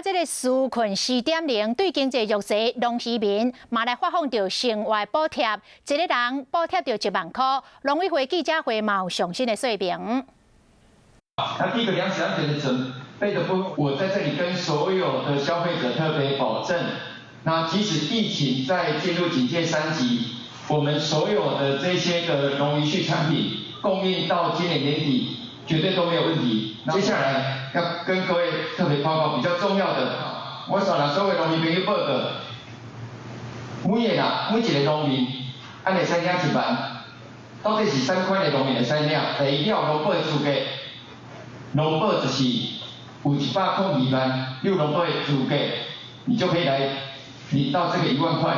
这个纾困4.0对经济弱势农渔民嘛来发放到生活补贴，一个人补贴到1万块。农委会记者会嘛有详细的说明。那第一个粮食安全的准备的部分，我在这里跟所有的消费者特别保证，那即使疫情在进入警戒3级，我们所有的这些的农渔畜产品供应到今年年底绝对都没有问题。接下来要跟各位特别报告比较重要的，我想让所有农民朋友报告，每一个农民安会使领1万，到底是3款的农民会使领。第一了农保的资格，农保就是有102万，有农保的资格，你就可以来领到这个1万块。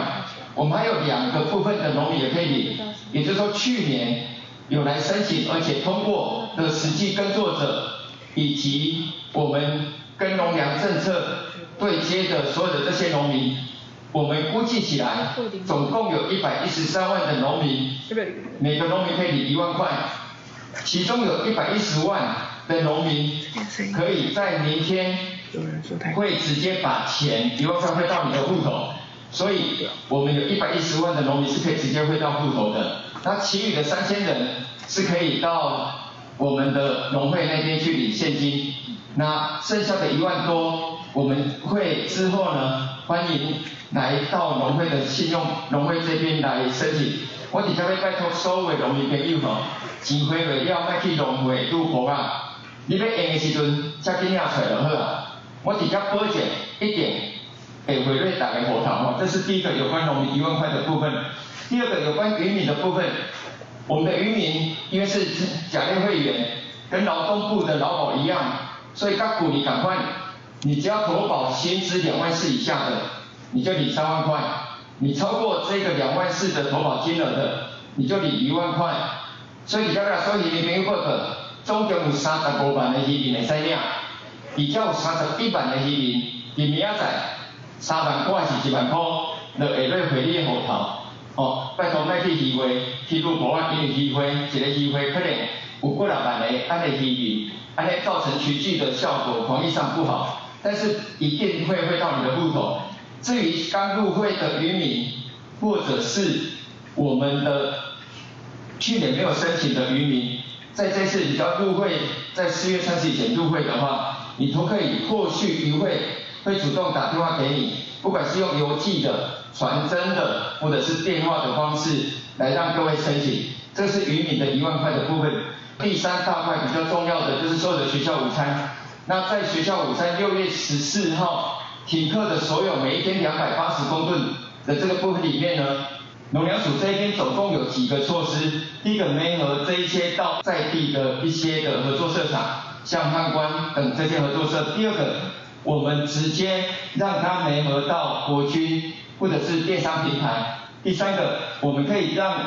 我们还有2个部分的农民也可以领，也就是说去年有来申请而且通过的实际耕作者，以及我们跟农粮政策对接的所有的这些农民，我们估计起来总共有113万的农民，每个农民可以领1万块，其中有110万的农民可以在明天会直接把钱1万块汇到你的户头。所以我们有110万的农民是可以直接汇到户头的，那其余的3000人是可以到我们的农会那边去领现金，那剩下的1万多，我们会之后呢，欢迎来到农会的信用农会这边来申请。我直接要拜托所有的农民朋友吼，钱花袂了，莫去农会拄婆啊，你要用的时阵，才紧领出来就好啊。我直接保证一定会回馈大家户头哈，这是第一个有关农民1万块的部分。第二个有关渔民的部分，我们的渔民因为是甲类会员，跟劳动部的劳保一样，所以甲去年赶快，你只要投保薪资2万4以下的，你就领3万块；你超过这个2万4的投保金额的，你就领1万块。所以大家所以渔民报告，总共有35万的渔民会使领，而且有31万的渔民，伫明仔载3万块是1万块，就下落回你的户头。哦，拜托莫去渔会，去拄婆啊，因为渔会一个渔会可能有5、6万的安尼渔民，安尼造成群聚的效果，防疫上不好，但是一定会汇到你的户头。至于刚入会的渔民，或者是我们的去年没有申请的渔民，在这次你要入会，在4月30以前入会的话，你都可以后续渔会会主动打电话给你，不管是用邮寄的、传真的，或者是电话的方式来让各位申请。这是渔民的1万块的部分。第3大块比较重要的就是所有的学校午餐。那在学校午餐6月14号停课的所有每一天280公吨的这个部分里面呢，农粮署这一边总共有几个措施。第一个，媒合这一些到在地的一些的合作社场，像汉关等这些合作社。第二个，我们直接让它媒合到国军或者是电商平台。第3个，我们可以让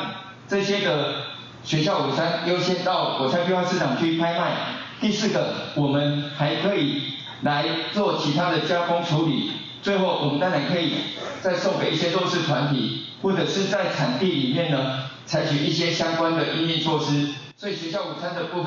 这些的学校午餐优先到果菜批发市场去拍卖。第4个，我们还可以来做其他的加工处理。最后，我们当然可以再送给一些弱势团体，或者是在产地里面呢，采取一些相关的因应措施。所以学校午餐的部分。